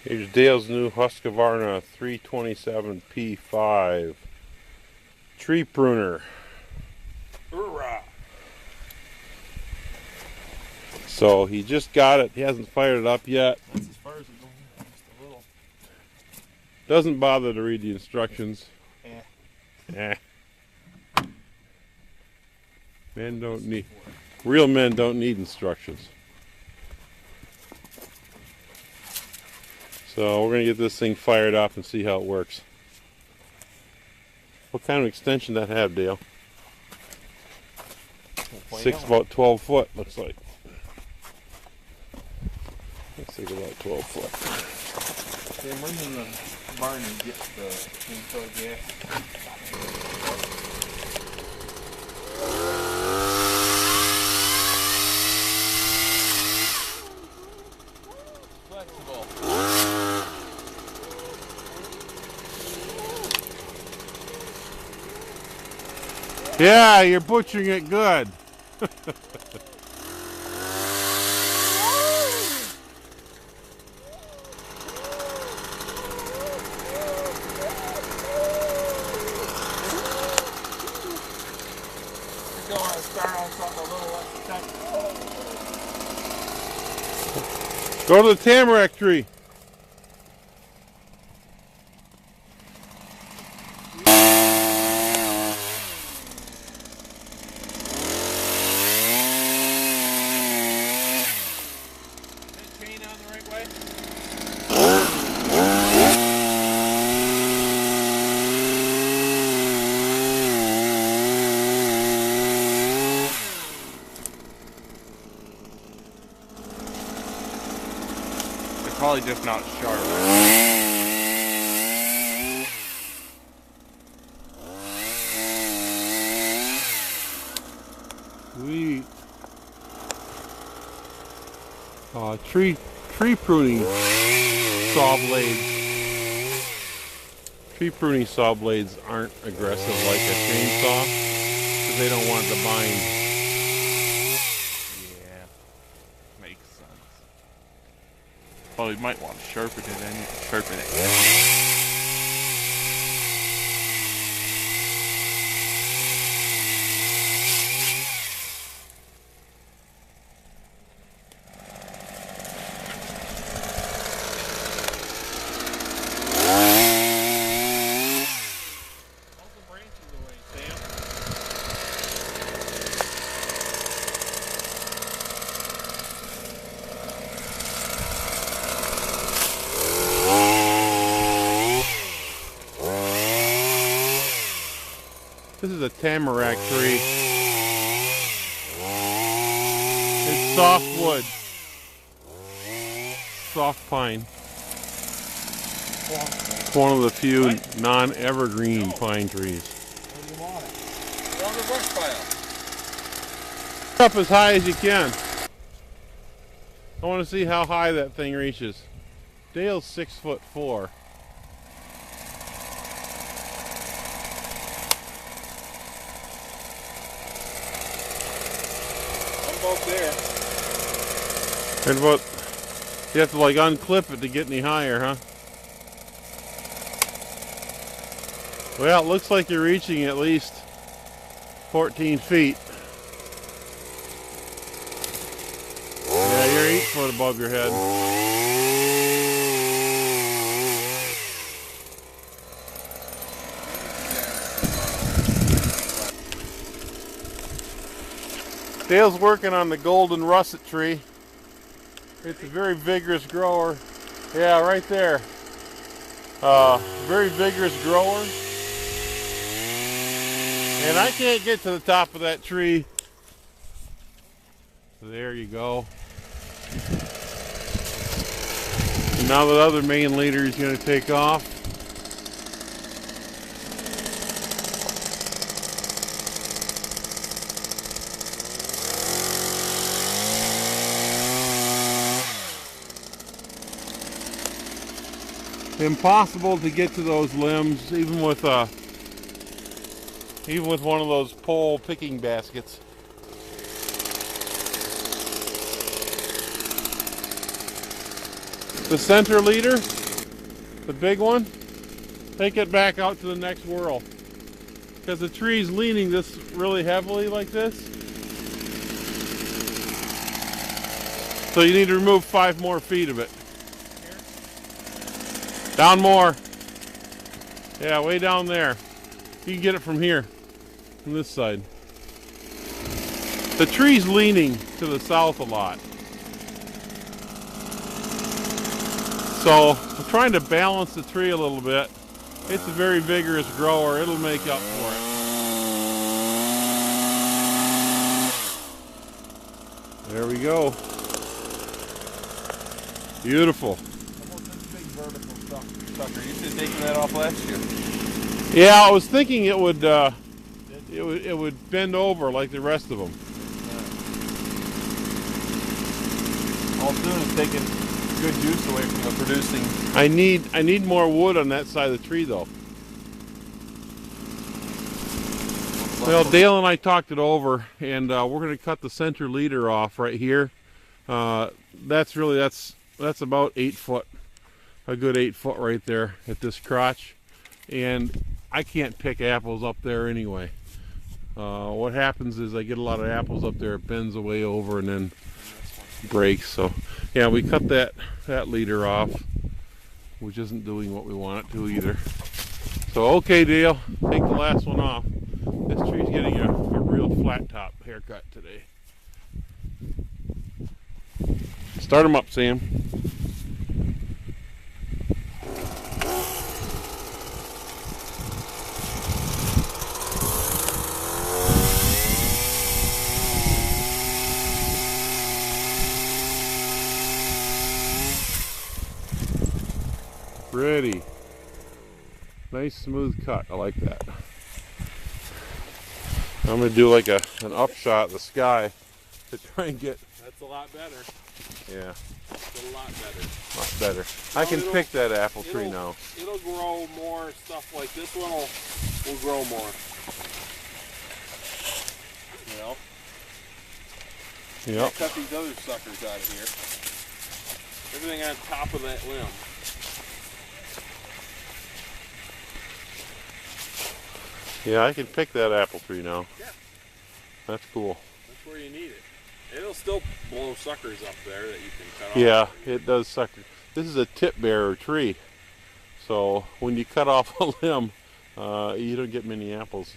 Here's Dale's new Husqvarna 327P5 tree pruner. Hoorah! So he just got it. He hasn't fired it up yet. That's as far as it goes. Just a little. Doesn't bother to read the instructions. Men don't need. Real men don't need instructions. So we're going to get this thing fired up and see how it works. What kind of extension that have, Dale? About 12 foot, looks like. Looks like about 12 foot. Okay, I'm running in the barn and get the chainsaw gas. Yeah, you're butchering it good. Go to the tamarack tree. Probably just not sharp. Sweet. Tree pruning saw blades. Tree pruning saw blades aren't aggressive like a chainsaw because they don't want it to bind. Well, you might want to sharpen it and sharpen it. This is a tamarack tree. It's soft wood. Soft pine. It's one of the few non-evergreen pine trees. Up as high as you can. I want to see how high that thing reaches. Dale's 6'4". There. And what? You have to like unclip it to get any higher, huh? Well, it looks like you're reaching at least 14 feet. Yeah, you're 8 foot above your head. Dale's working on the golden russet tree. It's a very vigorous grower. Yeah, right there. Very vigorous grower. And I can't get to the top of that tree. There you go. Now the other main leader is going to take off. Impossible to get to those limbs, even with one of those pole picking baskets. the center leader, the big one, take it back out to the next whirl. Because the tree's leaning this really heavily like this. So you need to remove 5 more feet of it. Down more. Yeah, way down there. You can get it from here, from this side. The tree's leaning to the south a lot. So I'm trying to balance the tree a little bit. It's a very vigorous grower. It'll make up for it. There we go. Beautiful. Almost this big vertical sucker. You should have taken that off last year. Yeah, I was thinking it would bend over like the rest of them. All it's doing is taking good juice away from the producing. I need more wood on that side of the tree though. Well, Dale and I talked it over, and we're going to cut the center leader off right here. That's about 8 foot, a good 8 foot right there at this crotch, and I can't pick apples up there anyway. What happens is I get a lot of apples up there, it bends away over and then breaks. So yeah, we cut that leader off, which isn't doing what we want it to either. So okay, Dale, take the last one off. This tree's getting a real flat top haircut today. Start them up, Sam. Pretty. Nice smooth cut. I like that. I'm going to do like an upshot of the sky to try and get... That's a lot better. Yeah. It's a lot better. A lot better. I can pick that apple tree now. It'll grow more stuff like this one will grow more. You know? Yep. Cut these other suckers out of here. Everything on top of that limb. Yeah, I can pick that apple tree now. Yeah. That's cool. That's where you need it. It'll still blow suckers up there that you can cut off. Yeah, it does sucker. This is a tip bearer tree. So when you cut off a limb, you don't get many apples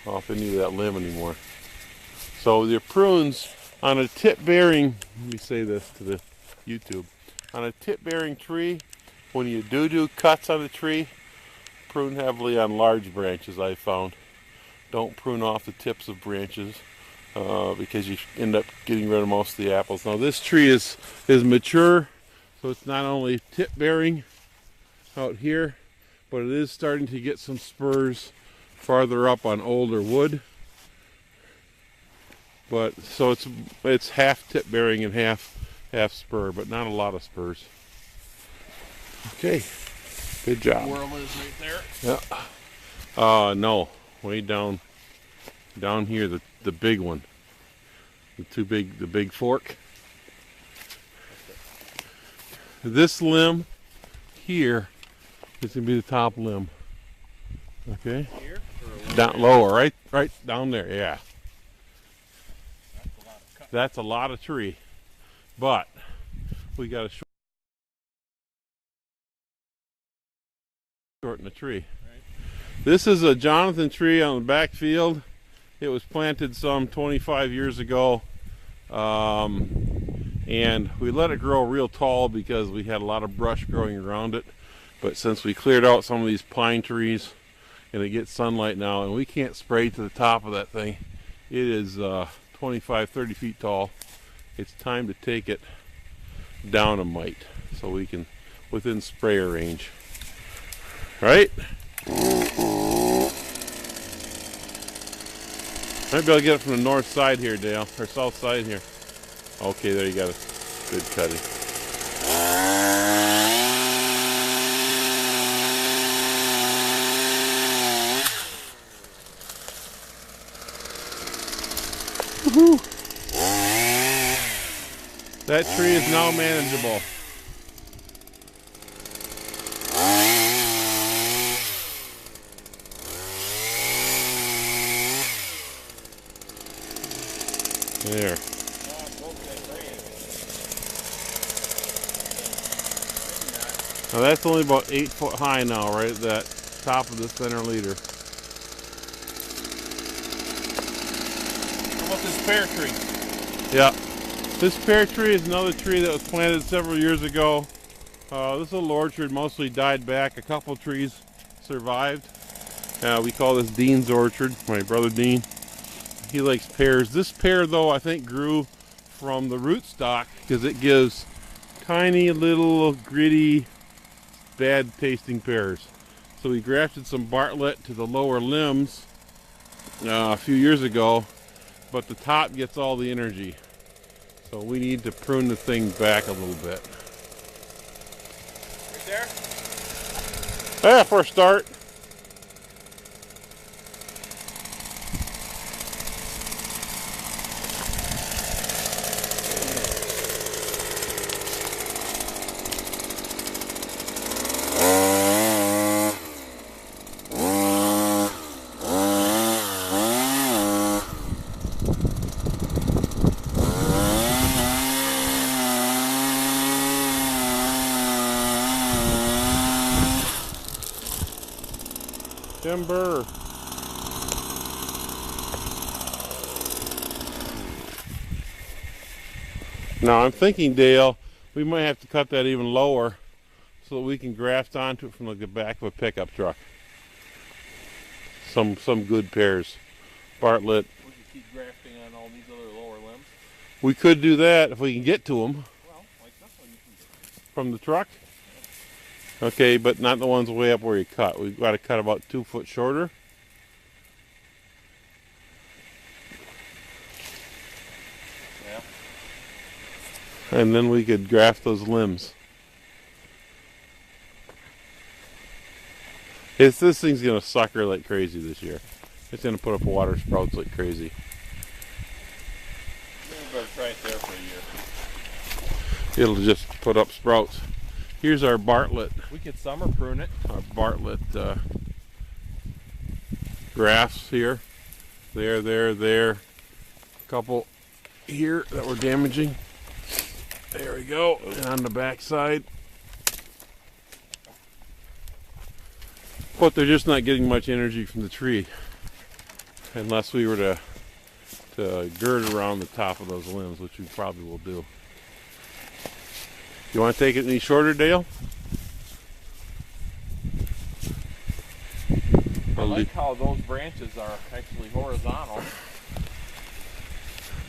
off any of that limb anymore. So your prunes on a tip bearing, let me say this to the YouTube, on a tip bearing tree, when you do cuts on a tree, prune heavily on large branches, I found. Don't prune off the tips of branches because you end up getting rid of most of the apples. Now this tree is mature, so it's not only tip bearing out here, but it is starting to get some spurs farther up on older wood. But so it's half tip bearing and half spur, but not a lot of spurs. Okay. Good job. Whirl is right there. Yeah. No, way down here, the big one, the big fork. This limb here is gonna be the top limb. Okay. Here? Down lower, right down there. Yeah. That's a lot of tree, but we got to shorten the tree. Right. This is a Jonathan tree on the back field. It was planted some 25 years ago, and we let it grow real tall because we had a lot of brush growing around it. But since we cleared out some of these pine trees and it gets sunlight now, and we can't spray to the top of that thing, it is 25-30 feet tall. It's time to take it down a mite so we can within sprayer range. Right? Might be able to get it from the north side here, Dale, or south side here. Okay, there you got it. Good cutting. Woohoo! That tree is now manageable. There. Now that's only about 8 foot high now, right at that top of the center leader. How about this pear tree? Yeah. This pear tree is another tree that was planted several years ago. This little orchard mostly died back. A couple trees survived. We call this Dean's orchard. My brother Dean, he likes pears. This pear, though, I think grew from the rootstock because it gives tiny little gritty, bad tasting pears. So we grafted some Bartlett to the lower limbs a few years ago, but the top gets all the energy. So we need to prune the thing back a little bit. Right there? Yeah, for a start. Timber. Now I'm thinking, Dale, we might have to cut that even lower so that we can graft onto it from like the back of a pickup truck. Some good pears. Bartlett. We could keep grafting on all these other lower limbs. We could do that if we can get to them. Well, like this one you can get. From the truck? Okay, but not the ones way up where you cut. We've got to cut about 2 foot shorter. Yeah. And then we could graft those limbs. This thing's going to sucker like crazy this year. It's going to put up water sprouts like crazy. You better try it there for a year. It'll just put up sprouts. Here's our Bartlett. We could summer prune it. Our Bartlett grafts here. There. A couple here that we're damaging. There we go. And on the back side. But they're just not getting much energy from the tree. Unless we were to gird around the top of those limbs, which we probably will do. You want to take it any shorter, Dale? I like how those branches are actually horizontal.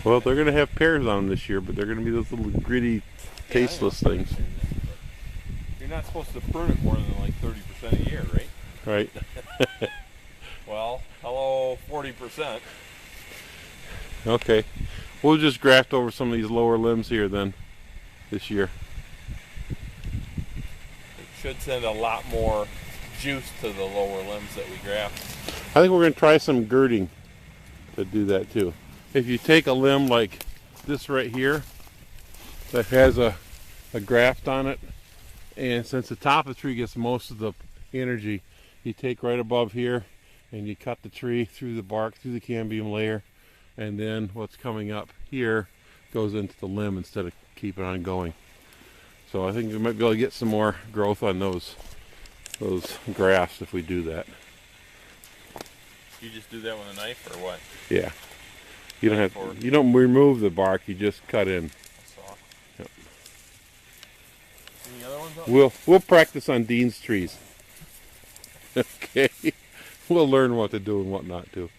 Well, they're going to have pears on them this year, but they're going to be those little gritty, tasteless things. You're not supposed to prune it more than like 30% a year, right? Right. Well, hello, 40%. Okay. We'll just graft over some of these lower limbs here then this year. It should send a lot more juice to the lower limbs that we graft. I think we're going to try some girding to do that too. If you take a limb like this right here that has a graft on it, and since the top of the tree gets most of the energy, you take right above here and you cut the tree through the bark, through the cambium layer, and then what's coming up here goes into the limb instead of keeping on going. So I think we might be able to get some more growth on those grafts if we do that. You just do that with a knife or what? Yeah. You don't have. You don't remove the bark. You just cut in. Yep. Any other ones? We'll practice on Dean's trees. Okay. We'll learn what to do and what not to.